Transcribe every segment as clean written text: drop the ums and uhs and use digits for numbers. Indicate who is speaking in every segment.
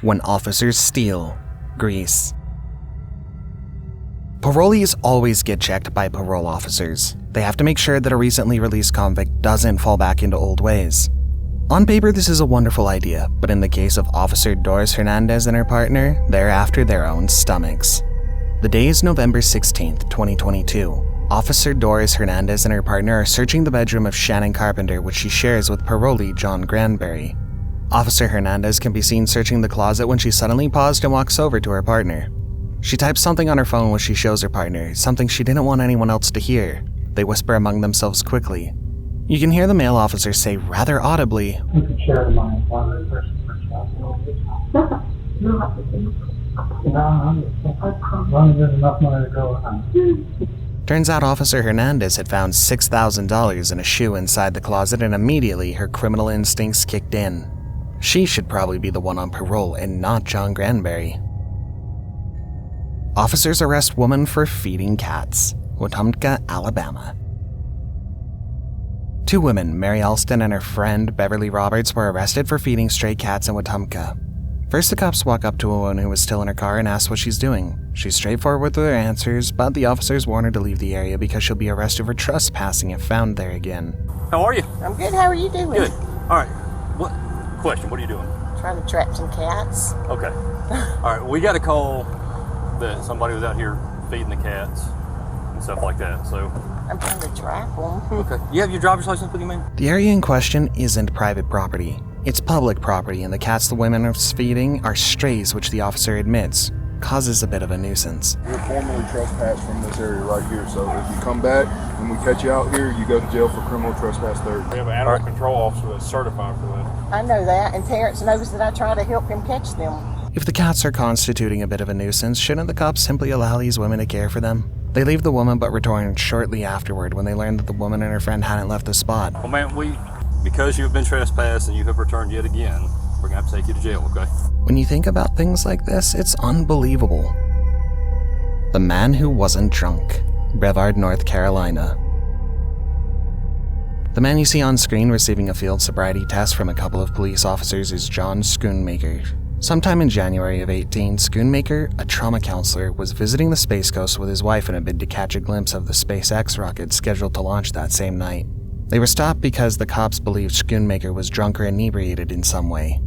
Speaker 1: When officers steal, Greece. Parolees always get checked by parole officers. They have to make sure that a recently released convict doesn't fall back into old ways. On paper, this is a wonderful idea, but in the case of Officer Doris Hernandez and her partner, they're after their own stomachs. The day is November 16th, 2022. Officer Doris Hernandez and her partner are searching the bedroom of Shannon Carpenter, which she shares with parolee John Granberry. Officer Hernandez can be seen searching the closet when she suddenly paused and walks over to her partner. She types something on her phone when she shows her partner, something she didn't want anyone else to hear. They whisper among themselves quickly. You can hear the male officer say rather audibly,
Speaker 2: "You can share mine, one person per child."
Speaker 3: No, I think.
Speaker 2: As long as there's enough money to go around.
Speaker 1: Turns out Officer Hernandez had found $6,000 in a shoe inside the closet, and immediately her criminal instincts kicked in. She should probably be the one on parole and not John Granberry. Officers arrest woman for feeding cats, Wetumpka, Alabama. Two women, Mary Alston and her friend Beverly Roberts, were arrested for feeding stray cats in Wetumpka. First, the cops walk up to a woman who was still in her car and ask what she's doing. She's straightforward with her answers, but the officers warn her to leave the area because she'll be arrested for trespassing if found there again.
Speaker 4: How are you?
Speaker 3: I'm good. How are you doing?
Speaker 4: Good. All right. What are you doing?
Speaker 3: Trying to trap some cats.
Speaker 4: Okay. All right. We got a call that somebody was out here feeding the cats and stuff like that. So
Speaker 3: I'm trying to trap them.
Speaker 4: Okay. You have your driver's license with you, man?
Speaker 1: The area in question isn't private property. It's public property, and the cats the women are feeding are strays, which the officer admits causes a bit of a nuisance.
Speaker 5: You're formally trespassed from this area right here, so if you come back and we catch you out here, you go to jail for criminal trespass third.
Speaker 6: We have an animal control officer that's certified for that.
Speaker 3: I know that, and Terrence knows that I try to help him catch them.
Speaker 1: If the cats are constituting a bit of a nuisance, shouldn't the cops simply allow these women to care for them? They leave the woman but return shortly afterward when they learn that the woman and her friend hadn't left the spot.
Speaker 4: Well, man, because you've been trespassed and you have returned yet again, we're going to have to take you to jail, okay?
Speaker 1: When you think about things like this, it's unbelievable. The Man Who Wasn't Drunk, Brevard, North Carolina. The man you see on screen receiving a field sobriety test from a couple of police officers is John Schoonmaker. Sometime in January of 18, Schoonmaker, a trauma counselor, was visiting the Space Coast with his wife in a bid to catch a glimpse of the SpaceX rocket scheduled to launch that same night. They were stopped because the cops believed Schoonmaker was drunk or inebriated in some way.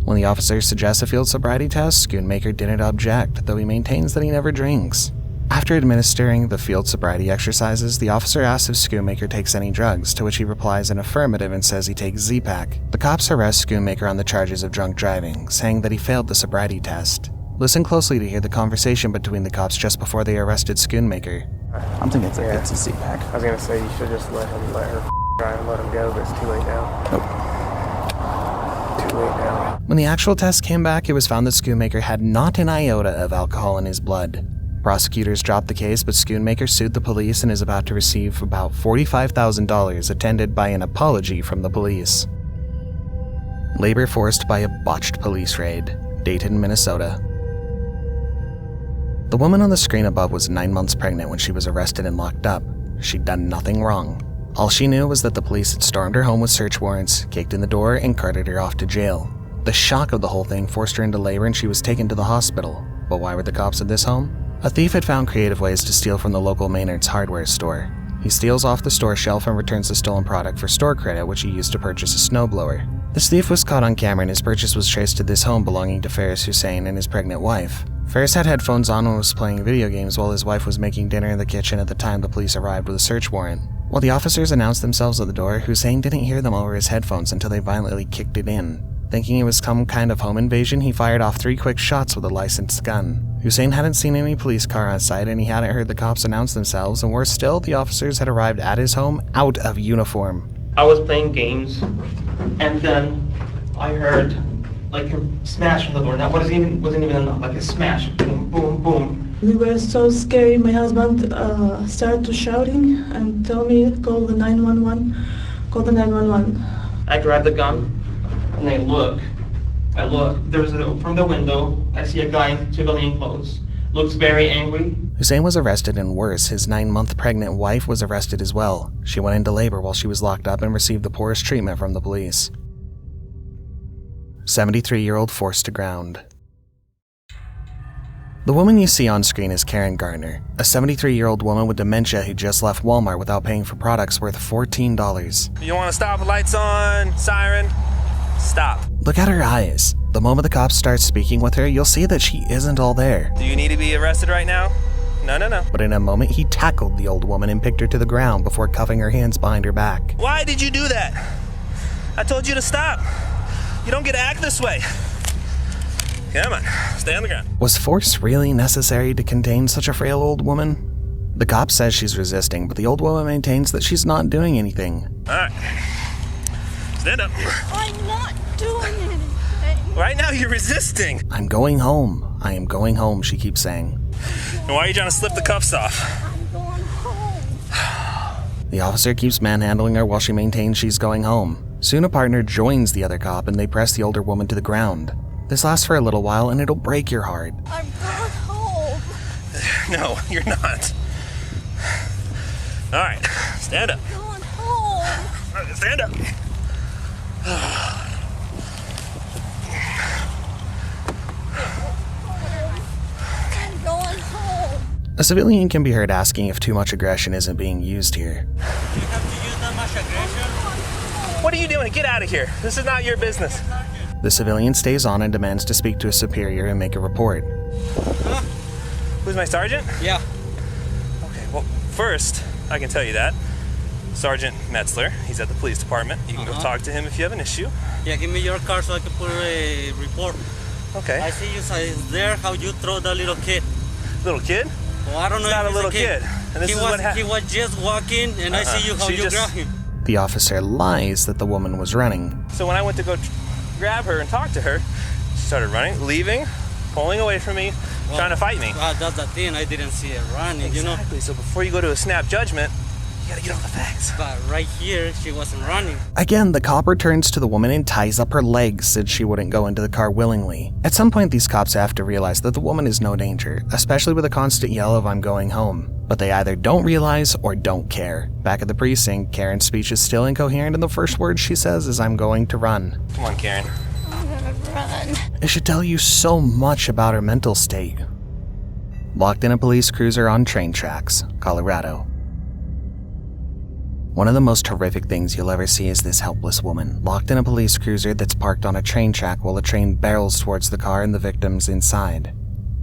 Speaker 1: When the officers suggest a field sobriety test, Schoonmaker didn't object, though he maintains that he never drinks. After administering the field sobriety exercises, the officer asks if Schoonmaker takes any drugs, to which he replies in affirmative and says he takes Z-Pack. The cops arrest Schoonmaker on the charges of drunk driving, saying that he failed the sobriety test. Listen closely to hear the conversation between the cops just before they arrested Schoonmaker.
Speaker 7: I'm thinking it's a Z-Pack.
Speaker 8: I was gonna say you should just let her drive and let him go, but it's too late now.
Speaker 7: Nope.
Speaker 8: Too late now.
Speaker 1: When the actual test came back, it was found that Schoonmaker had not an iota of alcohol in his blood. Prosecutors dropped the case, but Schoonmaker sued the police and is about to receive about $45,000, attended by an apology from the police. Labor forced by a botched police raid. Dayton, Minnesota. The woman on the screen above was 9 months pregnant when she was arrested and locked up. She'd done nothing wrong. All she knew was that the police had stormed her home with search warrants, kicked in the door, and carted her off to jail. The shock of the whole thing forced her into labor and she was taken to the hospital. But why were the cops at this home? A thief had found creative ways to steal from the local Maynard's hardware store. He steals off the store shelf and returns the stolen product for store credit, which he used to purchase a snowblower. This thief was caught on camera and his purchase was traced to this home belonging to Ferris Hussein and his pregnant wife. Ferris had headphones on and was playing video games while his wife was making dinner in the kitchen at the time the police arrived with a search warrant. While the officers announced themselves at the door, Hussein didn't hear them over his headphones until they violently kicked it in. Thinking it was some kind of home invasion, he fired off 3 quick shots with a licensed gun. Hussein hadn't seen any police car on site and he hadn't heard the cops announce themselves, and worse still, the officers had arrived at his home out of uniform.
Speaker 9: I was playing games, and then I heard like a smash on the door. That wasn't even like a smash. Boom, boom, boom.
Speaker 10: We were so scared. My husband started to shouting and tell me, call the 911, call the 911.
Speaker 9: I grabbed the gun and I look. From the window, I see a guy in civilian clothes. Looks very angry.
Speaker 1: Hussein was arrested, and worse, his 9-month pregnant wife was arrested as well. She went into labor while she was locked up and received the poorest treatment from the police. 73-year-old forced to ground. The woman you see on screen is Karen Garner, a 73-year-old woman with dementia who just left Walmart without paying for products worth $14.
Speaker 11: You want to stop? Lights on, siren, stop.
Speaker 1: Look at her eyes. The moment the cops start speaking with her, you'll see that she isn't all there.
Speaker 11: Do you need to be arrested right now? No.
Speaker 1: But in a moment, he tackled the old woman and picked her to the ground before cuffing her hands behind her back.
Speaker 11: Why did you do that? I told you to stop. You don't get to act this way. Come on, stay on the ground.
Speaker 1: Was force really necessary to contain such a frail old woman? The cop says she's resisting, but the old woman maintains that she's not doing anything.
Speaker 11: All right, stand up.
Speaker 12: I'm not doing anything.
Speaker 11: Right now you're resisting.
Speaker 1: I'm going home. I am going home, she keeps saying.
Speaker 11: And why are you trying to slip the cuffs off?
Speaker 12: I'm going home.
Speaker 1: The officer keeps manhandling her while she maintains she's going home. Soon a partner joins the other cop and they press the older woman to the ground. This lasts for a little while and it'll break your heart.
Speaker 12: I'm going home.
Speaker 11: No, you're not. All right, stand up.
Speaker 12: I'm going home.
Speaker 11: Stand up.
Speaker 12: I'm going home.
Speaker 1: A civilian can be heard asking if too much aggression isn't being used here.
Speaker 11: You have to use that much aggression? What are you doing? Get out of here. This is not your business.
Speaker 1: The civilian stays on and demands to speak to a superior and make a report.
Speaker 11: Huh? Who's my sergeant?
Speaker 8: Yeah.
Speaker 11: Okay, well, first, I can tell you that. Sergeant Metzler, he's at the police department. You can go talk to him if you have an issue.
Speaker 8: Yeah, give me your card so I can put a report.
Speaker 11: Okay.
Speaker 8: I see you there, how you throw the little kid.
Speaker 11: Little kid?
Speaker 8: Well, I don't know
Speaker 11: He's
Speaker 8: if
Speaker 11: not a
Speaker 8: it's
Speaker 11: little kid. And this
Speaker 8: he was just walking, and I see you how you grab him.
Speaker 1: The officer lies that the woman was running.
Speaker 11: So when I went to go grab her and talk to her, she started running, leaving, pulling away from me, trying to fight me.
Speaker 8: That's the thing, I didn't see it running, you know?
Speaker 11: Exactly, so before you go to a snap judgment, you gotta get all the facts.
Speaker 8: But right here, she wasn't running.
Speaker 1: Again, the cop returns to the woman and ties up her legs since she wouldn't go into the car willingly. At some point, these cops have to realize that the woman is no danger, especially with a constant yell of "I'm going home." But they either don't realize or don't care. Back at the precinct, Karen's speech is still incoherent and the first word she says is "I'm going to run."
Speaker 11: Come on, Karen.
Speaker 12: I'm gonna run.
Speaker 1: It should tell you so much about her mental state. Locked in a police cruiser on train tracks, Colorado. One of the most horrific things you'll ever see is this helpless woman, locked in a police cruiser that's parked on a train track while a train barrels towards the car and the victims inside.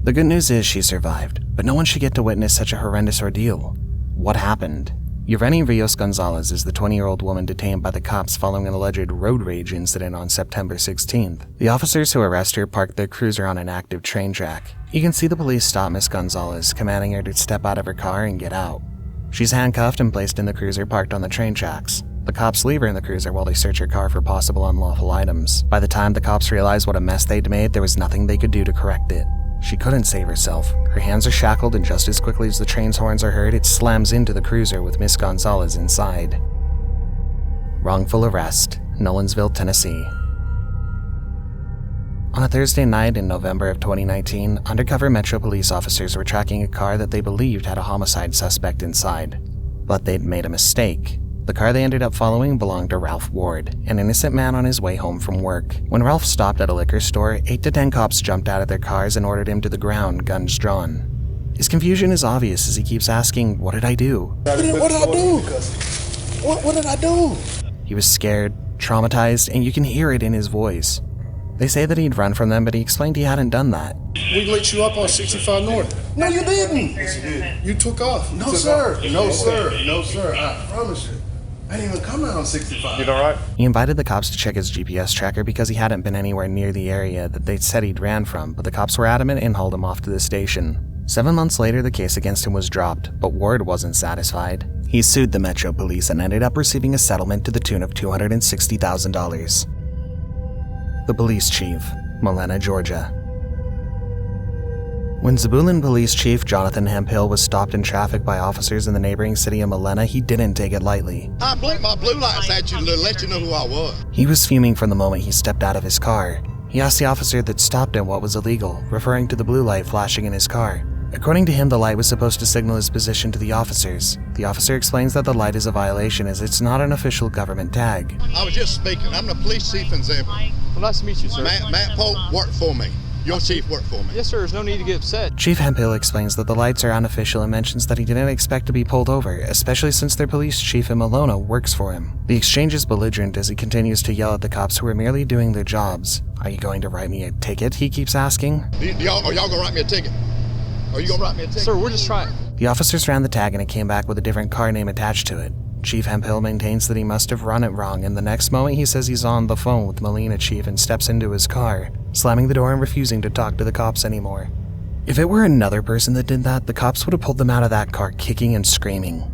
Speaker 1: The good news is she survived, but no one should get to witness such a horrendous ordeal. What happened? Yureni Rios Gonzalez is the 20-year-old woman detained by the cops following an alleged road rage incident on September 16th. The officers who arrest her parked their cruiser on an active train track. You can see the police stop Miss Gonzalez, commanding her to step out of her car and get out. She's handcuffed and placed in the cruiser parked on the train tracks. The cops leave her in the cruiser while they search her car for possible unlawful items. By the time the cops realized what a mess they'd made, there was nothing they could do to correct it. She couldn't save herself. Her hands are shackled, and just as quickly as the train's horns are heard, it slams into the cruiser with Miss Gonzalez inside. Wrongful arrest, Nolensville, Tennessee. On a Thursday night in November of 2019, undercover Metro police officers were tracking a car that they believed had a homicide suspect inside. But they'd made a mistake. The car they ended up following belonged to Ralph Ward, an innocent man on his way home from work. When Ralph stopped at a liquor store, 8 to 10 cops jumped out of their cars and ordered him to the ground, guns drawn. His confusion is obvious as he keeps asking, "What did I do?
Speaker 13: What did I do? What did I do?"
Speaker 1: He was scared, traumatized, and you can hear it in his voice. They say that he'd run from them, but he explained he hadn't done that.
Speaker 13: We lit you up on 65 North. No, you didn't. Yes, you did. You took off. No, sir. No, sir. No, sir. I promise you. I didn't even come out on 65.
Speaker 6: You all right?
Speaker 1: He invited the cops to check his GPS tracker because he hadn't been anywhere near the area that they'd said he'd ran from, but the cops were adamant and hauled him off to the station. 7 months later, the case against him was dropped, but Ward wasn't satisfied. He sued the Metro Police and ended up receiving a settlement to the tune of $260,000. The police chief, Malena, Georgia. When Zebulon Police Chief Jonathan Hemphill was stopped in traffic by officers in the neighboring city of Malena, he didn't take it lightly.
Speaker 14: I blinked my blue lights at you to let you know who I was.
Speaker 1: He was fuming from the moment he stepped out of his car. He asked the officer that stopped him what was illegal, referring to the blue light flashing in his car. According to him, the light was supposed to signal his position to the officers. The officer explains that the light is a violation as it's not an official government tag.
Speaker 14: I was just speaking. I'm the police chief in Zebulon.
Speaker 6: Well, nice to meet you, sir.
Speaker 14: Matt Pope worked for me. Your chief worked for me.
Speaker 6: Yes, sir. There's no need to get upset.
Speaker 1: Chief Hemphill explains that the lights are unofficial and mentions that he didn't expect to be pulled over, especially since their police chief in Malona works for him. The exchange is belligerent as he continues to yell at the cops who are merely doing their jobs. Are you going to write me a ticket? He keeps asking.
Speaker 14: Are y'all gonna write me a ticket? Are you gonna write me a ticket?
Speaker 6: Sir, we're just trying.
Speaker 1: The officers ran the tag and it came back with a different car name attached to it. Chief Hemphill maintains that he must have run it wrong, and the next moment he says he's on the phone with Molina Chief and steps into his car, slamming the door and refusing to talk to the cops anymore. If it were another person that did that, the cops would have pulled them out of that car kicking and screaming.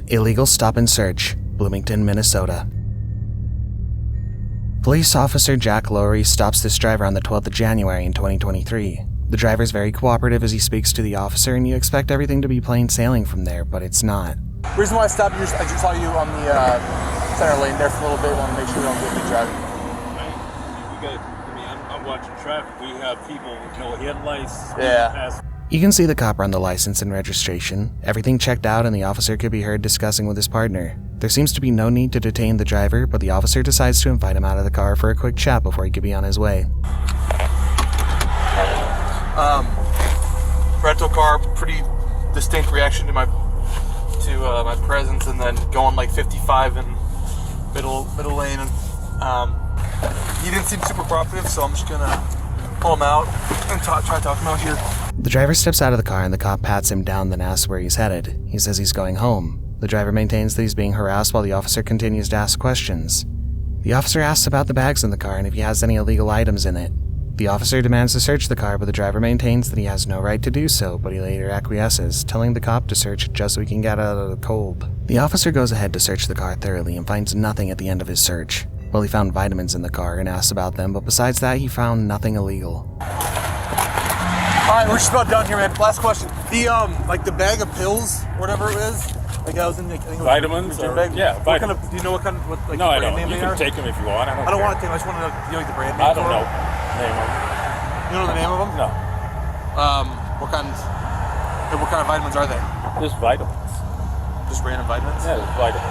Speaker 1: Illegal stop and search, Bloomington, Minnesota. Police officer Jack Lowry stops this driver on the 12th of January in 2023. The driver's very cooperative as he speaks to the officer, and you expect everything to be plain sailing from there, but it's not.
Speaker 15: Reason why I stopped you, I just saw you on the center lane there for a little bit. Want to make sure we don't get me driving.
Speaker 6: I'm watching traffic. We have people with no headlights.
Speaker 15: Yeah.
Speaker 1: You can see the cop run the license and registration. Everything checked out, and the officer could be heard discussing with his partner. There seems to be no need to detain the driver, but the officer decides to invite him out of the car for a quick chat before he could be on his way.
Speaker 15: Rental car, pretty distinct reaction to my presence, and then going like 55 in middle lane, and he didn't seem super cooperative, so I'm just gonna pull him out and try to talk him out here.
Speaker 1: The driver steps out of the car and the cop pats him down, then asks where he's headed. He says he's going home. The driver maintains that he's being harassed while the officer continues to ask questions. The officer asks about the bags in the car and if he has any illegal items in it. The officer demands to search the car, but the driver maintains that he has no right to do so, but he later acquiesces, telling the cop to search it just so he can get out of the cold. The officer goes ahead to search the car thoroughly and finds nothing at the end of his search. Well, he found vitamins in the car and asks about them, but besides that, he found nothing illegal.
Speaker 15: Alright, we're just about done here, man. Last question. The, like the bag of pills, whatever it is, like I was in, I think it was
Speaker 6: Vitamins?
Speaker 15: a bag.
Speaker 6: Yeah,
Speaker 15: what
Speaker 6: vitamins.
Speaker 15: kind of, do you know what kind of, what, like,
Speaker 6: No, I
Speaker 15: brand
Speaker 6: don't.
Speaker 15: name
Speaker 6: You
Speaker 15: they
Speaker 6: can
Speaker 15: are?
Speaker 6: take them if you want.
Speaker 15: I don't want to take them. I just want to know, do you know like the brand name?
Speaker 6: I don't know. Name them.
Speaker 15: You don't know the name of them?
Speaker 6: No.
Speaker 15: What kind of vitamins are they?
Speaker 6: Just vitamins.
Speaker 15: Just random vitamins?
Speaker 6: Yeah, just vitamins.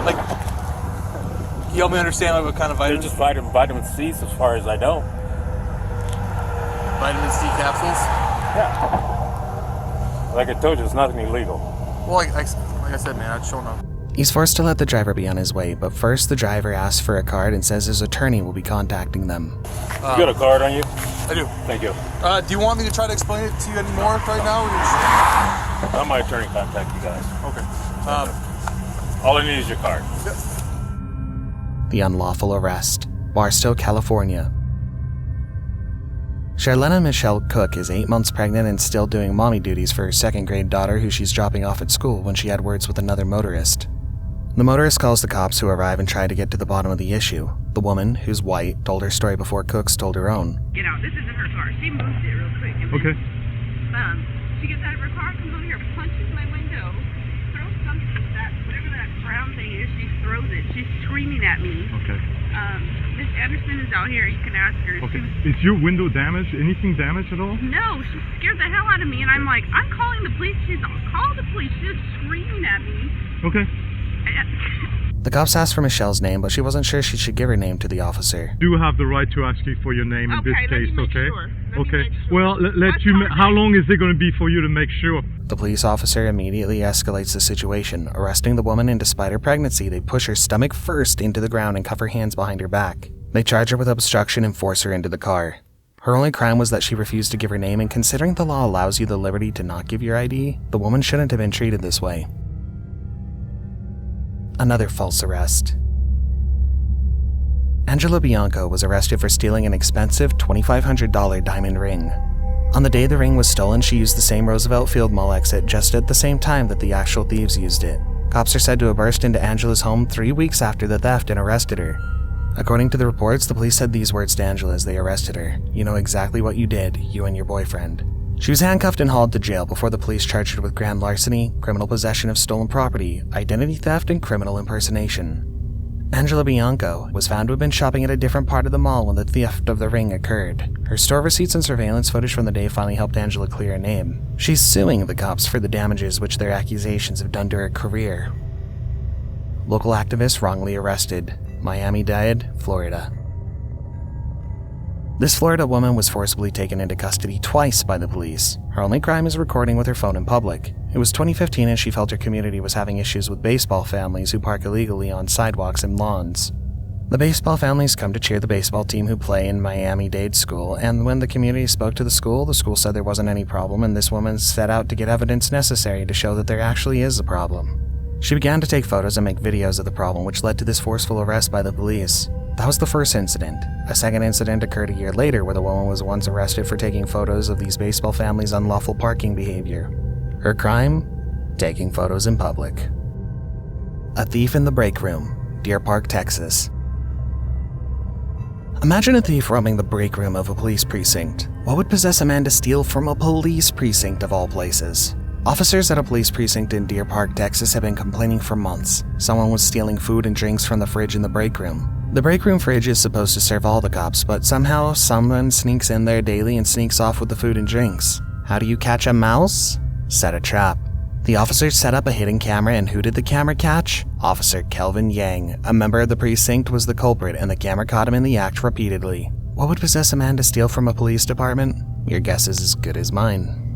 Speaker 15: Like, can you help me understand like what kind of vitamins?
Speaker 6: They're just vitamin C, as far as I know.
Speaker 15: Vitamin C capsules?
Speaker 6: Yeah. Like I told you, there's nothing illegal.
Speaker 15: Well, like I said, man, I just don't know.
Speaker 1: He's forced to let the driver be on his way, but first the driver asks for a card and says his attorney will be contacting them.
Speaker 6: You got a card on you?
Speaker 15: I do.
Speaker 6: Thank you.
Speaker 15: Do you want me to try to explain it to you anymore right now? Or
Speaker 6: I'll my attorney contact you guys.
Speaker 15: Okay.
Speaker 6: All I need is your card.
Speaker 1: The unlawful arrest. Barstow, California. Charlena Michelle Cook is 8 months pregnant and still doing mommy duties for her second-grade daughter who she's dropping off at school when she had words with another motorist. The motorist calls the cops who arrive and try to get to the bottom of the issue. The woman, who's white, told her story before Cooks told her own.
Speaker 16: Get out. This isn't her car. She moved it real quick. And
Speaker 17: okay.
Speaker 16: She gets out of her car, comes over here, punches my window, throws something, whatever that brown thing is, she throws it. She's screaming at me.
Speaker 17: Okay.
Speaker 16: Miss Anderson is out here. You can ask her.
Speaker 17: Okay. Is your window damaged? Anything damaged at all?
Speaker 16: No, she scared the hell out of me, and I'm like, I'm calling the police. She's call the police. She's just screaming at me.
Speaker 17: Okay.
Speaker 1: The cops asked for Michelle's name, but she wasn't sure she should give her name to the officer.
Speaker 17: Do have the right to ask you for your name in this case, okay? Okay.
Speaker 16: Sure.
Speaker 17: Well, how long is it going to be for you to make sure?
Speaker 1: The police officer immediately escalates the situation, arresting the woman, and despite her pregnancy, they push her stomach first into the ground and cuff her hands behind her back. They charge her with obstruction and force her into the car. Her only crime was that she refused to give her name, and considering the law allows you the liberty to not give your ID, the woman shouldn't have been treated this way. Another false arrest. Angela Bianco was arrested for stealing an expensive $2,500 diamond ring. On the day the ring was stolen, she used the same Roosevelt Field Mall exit just at the same time that the actual thieves used it. Cops are said to have burst into Angela's home 3 weeks after the theft and arrested her. According to the reports, the police said these words to Angela as they arrested her. "You know exactly what you did, you and your boyfriend." She was handcuffed and hauled to jail before the police charged her with grand larceny, criminal possession of stolen property, identity theft, and criminal impersonation. Angela Bianco was found to have been shopping at a different part of the mall when the theft of the ring occurred. Her store receipts and surveillance footage from the day finally helped Angela clear a name. She's suing the cops for the damages which their accusations have done to her career. Local activist wrongly arrested. Miami-Dade, Florida. This Florida woman was forcibly taken into custody twice by the police. Her only crime is recording with her phone in public. It was 2015 and she felt her community was having issues with baseball families who park illegally on sidewalks and lawns. The baseball families come to cheer the baseball team who play in Miami-Dade school, and when the community spoke to the school said there wasn't any problem, and this woman set out to get evidence necessary to show that there actually is a problem. She began to take photos and make videos of the problem, which led to this forceful arrest by the police. That was the first incident. A second incident occurred a year later where the woman was once arrested for taking photos of these baseball families' unlawful parking behavior. Her crime? Taking photos in public. A thief in the break room, Deer Park, Texas. Imagine a thief robbing the break room of a police precinct. What would possess a man to steal from a police precinct of all places? Officers at a police precinct in Deer Park, Texas have been complaining for months. Someone was stealing food and drinks from the fridge in the break room. The break room fridge is supposed to serve all the cops, but somehow someone sneaks in there daily and sneaks off with the food and drinks. How do you catch a mouse? Set a trap. The officers set up a hidden camera, and who did the camera catch? Officer Kelvin Yang, a member of the precinct, was the culprit, and the camera caught him in the act repeatedly. What would possess a man to steal from a police department? Your guess is as good as mine.